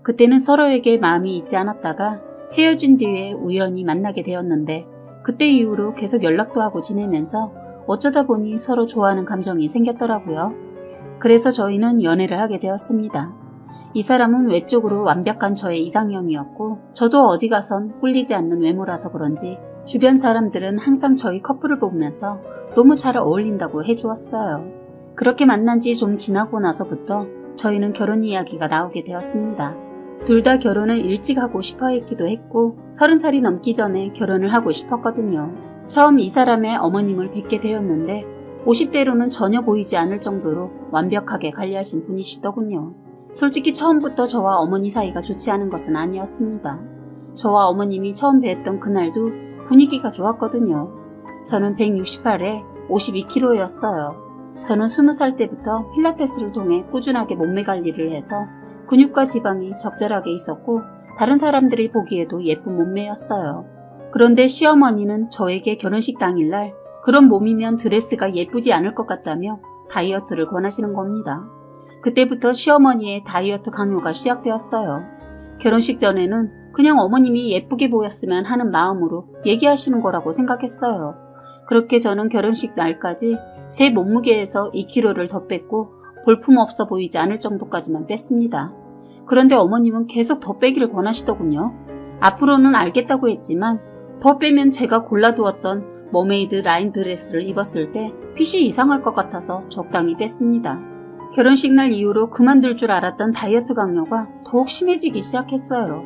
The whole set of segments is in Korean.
그때는 서로에게 마음이 있지 않았다가 헤어진 뒤에 우연히 만나게 되었는데 그때 이후로 계속 연락도 하고 지내면서 어쩌다 보니 서로 좋아하는 감정이 생겼더라고요. 그래서 저희는 연애를 하게 되었습니다. 이 사람은 외적으로 완벽한 저의 이상형이었고 저도 어디 가선 꿀리지 않는 외모라서 그런지 주변 사람들은 항상 저희 커플을 보면서 너무 잘 어울린다고 해주었어요. 그렇게 만난 지 좀 지나고 나서부터 저희는 결혼 이야기가 나오게 되었습니다. 둘 다 결혼을 일찍 하고 싶어 했기도 했고 30살이 넘기 전에 결혼을 하고 싶었거든요. 처음 이 사람의 어머님을 뵙게 되었는데 50대로는 전혀 보이지 않을 정도로 완벽하게 관리하신 분이시더군요. 솔직히 처음부터 저와 어머니 사이가 좋지 않은 것은 아니었습니다. 저와 어머님이 처음 뵀던 그날도 분위기가 좋았거든요. 저는 168에 52kg였어요. 저는 20살 때부터 필라테스를 통해 꾸준하게 몸매 관리를 해서 근육과 지방이 적절하게 있었고 다른 사람들이 보기에도 예쁜 몸매였어요. 그런데 시어머니는 저에게 결혼식 당일날 그런 몸이면 드레스가 예쁘지 않을 것 같다며 다이어트를 권하시는 겁니다. 그때부터 시어머니의 다이어트 강요가 시작되었어요. 결혼식 전에는 그냥 어머님이 예쁘게 보였으면 하는 마음으로 얘기하시는 거라고 생각했어요. 그렇게 저는 결혼식 날까지 제 몸무게에서 2kg를 더 뺐고 볼품없어 보이지 않을 정도까지만 뺐습니다. 그런데 어머님은 계속 더 빼기를 권하시더군요. 앞으로는 알겠다고 했지만 더 빼면 제가 골라두었던 머메이드 라인 드레스를 입었을 때 핏이 이상할 것 같아서 적당히 뺐습니다. 결혼식 날 이후로 그만둘 줄 알았던 다이어트 강요가 더욱 심해지기 시작했어요.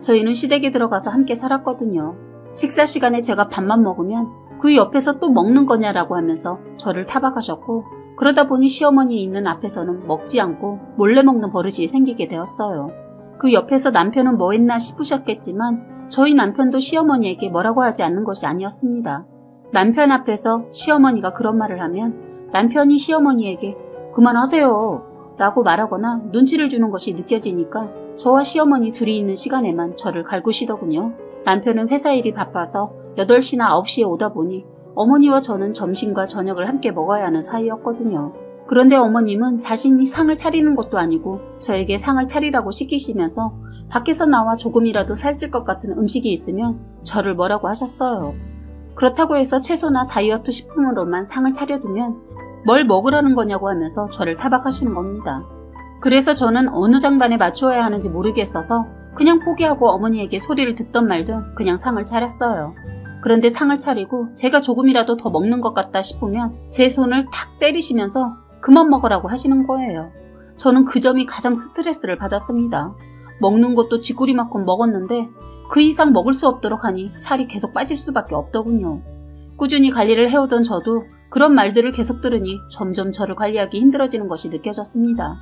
저희는 시댁에 들어가서 함께 살았거든요. 식사 시간에 제가 밥만 먹으면 그 옆에서 또 먹는 거냐라고 하면서 저를 타박하셨고 그러다 보니 시어머니 있는 앞에서는 먹지 않고 몰래 먹는 버릇이 생기게 되었어요. 그 옆에서 남편은 뭐 했나 싶으셨겠지만 저희 남편도 시어머니에게 뭐라고 하지 않는 것이 아니었습니다. 남편 앞에서 시어머니가 그런 말을 하면 남편이 시어머니에게 그만하세요 라고 말하거나 눈치를 주는 것이 느껴지니까 저와 시어머니 둘이 있는 시간에만 저를 갈구시더군요. 남편은 회사 일이 바빠서 8시나 9시에 오다 보니 어머니와 저는 점심과 저녁을 함께 먹어야 하는 사이였거든요. 그런데 어머님은 자신이 상을 차리는 것도 아니고 저에게 상을 차리라고 시키시면서 밖에서 나와 조금이라도 살찔 것 같은 음식이 있으면 저를 뭐라고 하셨어요. 그렇다고 해서 채소나 다이어트 식품으로만 상을 차려두면 뭘 먹으라는 거냐고 하면서 저를 타박하시는 겁니다. 그래서 저는 어느 장단에 맞추어야 하는지 모르겠어서 그냥 포기하고 어머니에게 소리를 듣던 말든 그냥 상을 차렸어요. 그런데 상을 차리고 제가 조금이라도 더 먹는 것 같다 싶으면 제 손을 탁 때리시면서 그만 먹으라고 하시는 거예요. 저는 그 점이 가장 스트레스를 받았습니다. 먹는 것도 쥐꼬리만큼 먹었는데 그 이상 먹을 수 없도록 하니 살이 계속 빠질 수밖에 없더군요. 꾸준히 관리를 해오던 저도 그런 말들을 계속 들으니 점점 저를 관리하기 힘들어지는 것이 느껴졌습니다.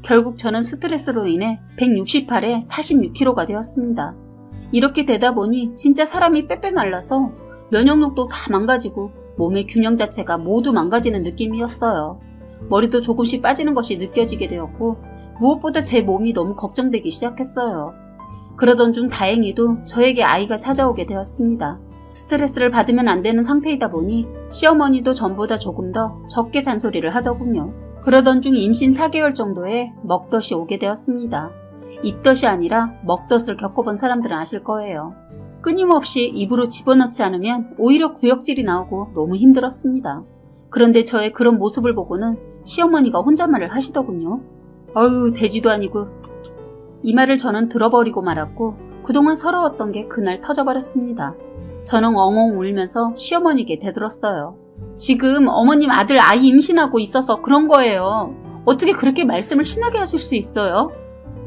결국 저는 스트레스로 인해 168에 46kg가 되었습니다. 이렇게 되다 보니 진짜 사람이 빼빼 말라서 면역력도 다 망가지고 몸의 균형 자체가 모두 망가지는 느낌이었어요. 머리도 조금씩 빠지는 것이 느껴지게 되었고 무엇보다 제 몸이 너무 걱정되기 시작했어요. 그러던 중 다행히도 저에게 아이가 찾아오게 되었습니다. 스트레스를 받으면 안 되는 상태이다 보니 시어머니도 전보다 조금 더 적게 잔소리를 하더군요. 그러던 중 임신 4개월 정도에 먹덧이 오게 되었습니다. 입덧이 아니라 먹덧을 겪어본 사람들은 아실 거예요. 끊임없이 입으로 집어넣지 않으면 오히려 구역질이 나오고 너무 힘들었습니다. 그런데 저의 그런 모습을 보고는 시어머니가 혼잣말을 하시더군요. 어휴 돼지도 아니고. 이 말을 저는 들어버리고 말았고 그동안 서러웠던 게 그날 터져버렸습니다. 저는 엉엉 울면서 시어머니에게 대들었어요. 지금 어머님 아들 아이 임신하고 있어서 그런 거예요. 어떻게 그렇게 말씀을 심하게 하실 수 있어요?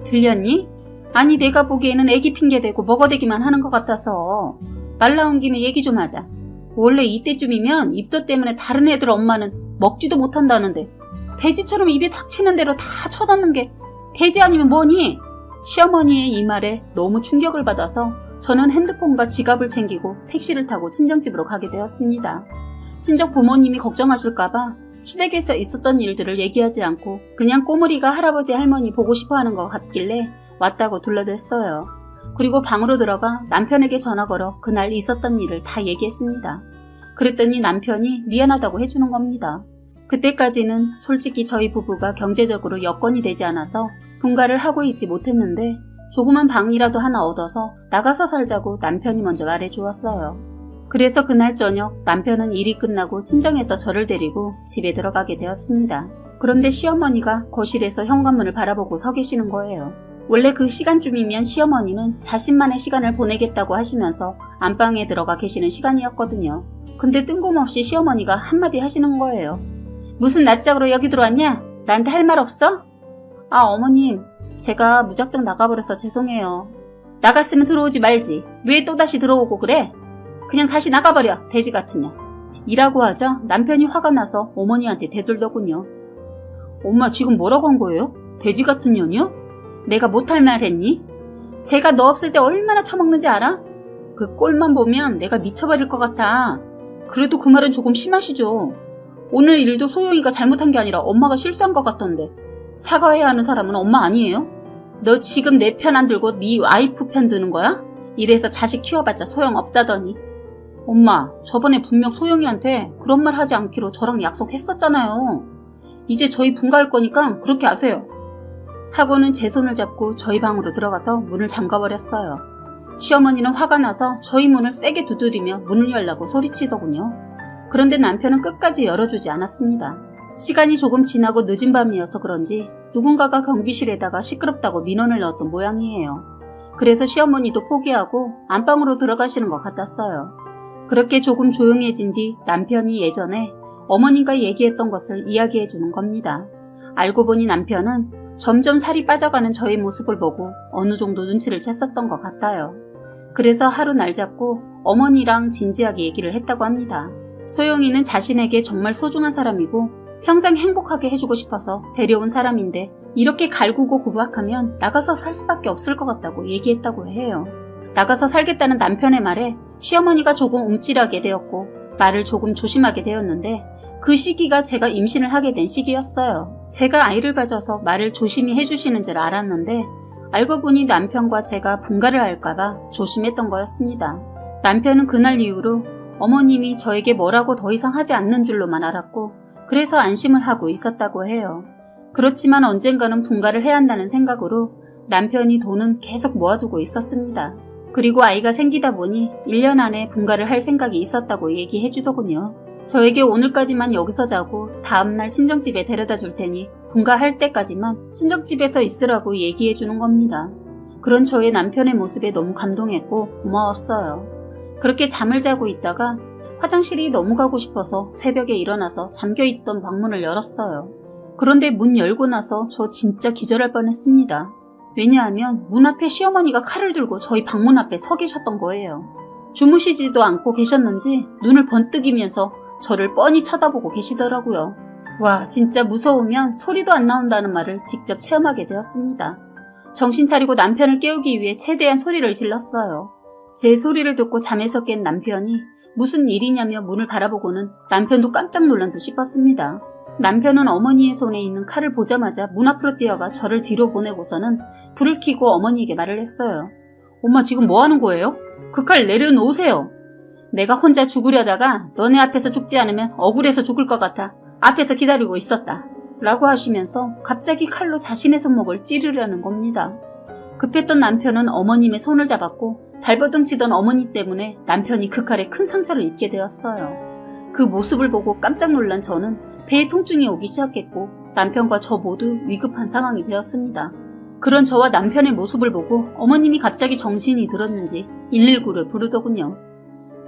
들렸니? 아니 내가 보기에는 애기 핑계대고 먹어대기만 하는 것 같아서. 말 나온 김에 얘기 좀 하자. 원래 이때쯤이면 입덧 때문에 다른 애들 엄마는 먹지도 못한다는데 돼지처럼 입에 닥치는 대로 다 쳐넣는 게 돼지 아니면 뭐니? 시어머니의 이 말에 너무 충격을 받아서 저는 핸드폰과 지갑을 챙기고 택시를 타고 친정집으로 가게 되었습니다. 친정 부모님이 걱정하실까봐 시댁에서 있었던 일들을 얘기하지 않고 그냥 꼬물이가 할아버지 할머니 보고 싶어하는 것 같길래 왔다고 둘러댔어요. 그리고 방으로 들어가 남편에게 전화 걸어 그날 있었던 일을 다 얘기했습니다. 그랬더니 남편이 미안하다고 해주는 겁니다. 그때까지는 솔직히 저희 부부가 경제적으로 여건이 되지 않아서 분가를 하고 있지 못했는데 조그만 방이라도 하나 얻어서 나가서 살자고 남편이 먼저 말해주었어요. 그래서 그날 저녁 남편은 일이 끝나고 친정에서 저를 데리고 집에 들어가게 되었습니다. 그런데 시어머니가 거실에서 현관문을 바라보고 서 계시는 거예요. 원래 그 시간쯤이면 시어머니는 자신만의 시간을 보내겠다고 하시면서 안방에 들어가 계시는 시간이었거든요. 근데 뜬금없이 시어머니가 한마디 하시는 거예요. 무슨 낯짝으로 여기 들어왔냐? 나한테 할 말 없어? 아, 어머님, 제가 무작정 나가버려서 죄송해요. 나갔으면 들어오지 말지. 왜 또다시 들어오고 그래? 그냥 다시 나가버려, 돼지 같은 년. 이라고 하자 남편이 화가 나서 어머니한테 대들더군요. 엄마 지금 뭐라고 한 거예요? 돼지 같은 년이요? 내가 못할 말 했니? 제가 너 없을 때 얼마나 처먹는지 알아? 그 꼴만 보면 내가 미쳐버릴 것 같아. 그래도 그 말은 조금 심하시죠. 오늘 일도 소영이가 잘못한 게 아니라 엄마가 실수한 것 같던데. 사과해야 하는 사람은 엄마 아니에요? 너 지금 내 편 안 들고 네 와이프 편 드는 거야? 이래서 자식 키워봤자 소용없다더니. 엄마, 저번에 분명 소영이한테 그런 말 하지 않기로 저랑 약속했었잖아요. 이제 저희 분가할 거니까 그렇게 하세요. 하고는 제 손을 잡고 저희 방으로 들어가서 문을 잠가버렸어요. 시어머니는 화가 나서 저희 문을 세게 두드리며 문을 열라고 소리치더군요. 그런데 남편은 끝까지 열어주지 않았습니다. 시간이 조금 지나고 늦은 밤이어서 그런지 누군가가 경비실에다가 시끄럽다고 민원을 넣었던 모양이에요. 그래서 시어머니도 포기하고 안방으로 들어가시는 것 같았어요. 그렇게 조금 조용해진 뒤 남편이 예전에 어머님과 얘기했던 것을 이야기해 주는 겁니다. 알고 보니 남편은 점점 살이 빠져가는 저의 모습을 보고 어느 정도 눈치를 챘었던 것 같아요. 그래서 하루 날 잡고 어머니랑 진지하게 얘기를 했다고 합니다. 소영이는 자신에게 정말 소중한 사람이고 평생 행복하게 해주고 싶어서 데려온 사람인데 이렇게 갈구고 구박하면 나가서 살 수밖에 없을 것 같다고 얘기했다고 해요. 나가서 살겠다는 남편의 말에 시어머니가 조금 움찔하게 되었고 말을 조금 조심하게 되었는데 그 시기가 제가 임신을 하게 된 시기였어요. 제가 아이를 가져서 말을 조심히 해주시는 줄 알았는데 알고 보니 남편과 제가 분가를 할까봐 조심했던 거였습니다. 남편은 그날 이후로 어머님이 저에게 뭐라고 더 이상 하지 않는 줄로만 알았고 그래서 안심을 하고 있었다고 해요. 그렇지만 언젠가는 분가를 해야 한다는 생각으로 남편이 돈은 계속 모아두고 있었습니다. 그리고 아이가 생기다 보니 1년 안에 분가를 할 생각이 있었다고 얘기해 주더군요. 저에게 오늘까지만 여기서 자고 다음날 친정집에 데려다 줄 테니 분가할 때까지만 친정집에서 있으라고 얘기해 주는 겁니다. 그런 저의 남편의 모습에 너무 감동했고 고마웠어요. 그렇게 잠을 자고 있다가 화장실이 너무 가고 싶어서 새벽에 일어나서 잠겨있던 방문을 열었어요. 그런데 문 열고 나서 저 진짜 기절할 뻔했습니다. 왜냐하면 문 앞에 시어머니가 칼을 들고 저희 방문 앞에 서 계셨던 거예요. 주무시지도 않고 계셨는지 눈을 번뜩이면서 저를 뻔히 쳐다보고 계시더라고요. 와, 진짜 무서우면 소리도 안 나온다는 말을 직접 체험하게 되었습니다. 정신 차리고 남편을 깨우기 위해 최대한 소리를 질렀어요. 제 소리를 듣고 잠에서 깬 남편이 무슨 일이냐며 문을 바라보고는 남편도 깜짝 놀란 듯 싶었습니다. 남편은 어머니의 손에 있는 칼을 보자마자 문 앞으로 뛰어가 저를 뒤로 보내고서는 불을 켜고 어머니에게 말을 했어요. 엄마 지금 뭐 하는 거예요? 그 칼 내려놓으세요. 내가 혼자 죽으려다가 너네 앞에서 죽지 않으면 억울해서 죽을 것 같아 앞에서 기다리고 있었다. 라고 하시면서 갑자기 칼로 자신의 손목을 찌르려는 겁니다. 급했던 남편은 어머님의 손을 잡았고 발버둥 치던 어머니 때문에 남편이 그 칼에 큰 상처를 입게 되었어요. 그 모습을 보고 깜짝 놀란 저는 배에 통증이 오기 시작했고 남편과 저 모두 위급한 상황이 되었습니다. 그런 저와 남편의 모습을 보고 어머님이 갑자기 정신이 들었는지 119를 부르더군요.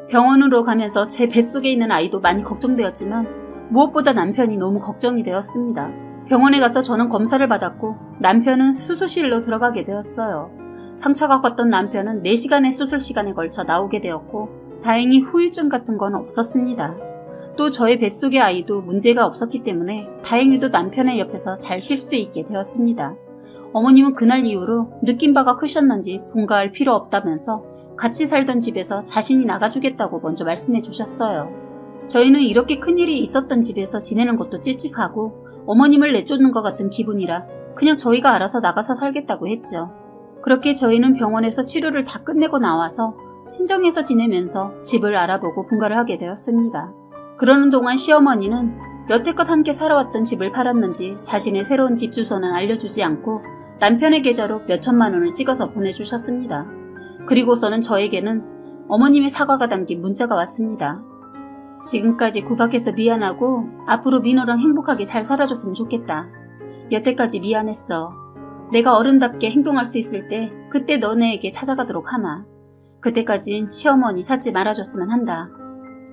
병원으로 가면서 제 뱃속에 있는 아이도 많이 걱정되었지만 무엇보다 남편이 너무 걱정이 되었습니다. 병원에 가서 저는 검사를 받았고 남편은 수술실로 들어가게 되었어요. 상처가 컸던 남편은 4시간의 수술 시간에 걸쳐 나오게 되었고 다행히 후유증 같은 건 없었습니다. 또 저의 뱃속의 아이도 문제가 없었기 때문에 다행히도 남편의 옆에서 잘 쉴 수 있게 되었습니다. 어머님은 그날 이후로 느낀 바가 크셨는지 분가할 필요 없다면서 같이 살던 집에서 자신이 나가주겠다고 먼저 말씀해 주셨어요. 저희는 이렇게 큰일이 있었던 집에서 지내는 것도 찝찝하고 어머님을 내쫓는 것 같은 기분이라 그냥 저희가 알아서 나가서 살겠다고 했죠. 그렇게 저희는 병원에서 치료를 다 끝내고 나와서 친정에서 지내면서 집을 알아보고 분가를 하게 되었습니다. 그러는 동안 시어머니는 여태껏 함께 살아왔던 집을 팔았는지 자신의 새로운 집 주소는 알려주지 않고 남편의 계좌로 몇천만 원을 찍어서 보내주셨습니다. 그리고서는 저에게는 어머님의 사과가 담긴 문자가 왔습니다. 지금까지 구박해서 미안하고 앞으로 민호랑 행복하게 잘 살아줬으면 좋겠다. 여태까지 미안했어. 내가 어른답게 행동할 수 있을 때 그때 너네에게 찾아가도록 하마. 그때까진 시어머니 찾지 말아줬으면 한다.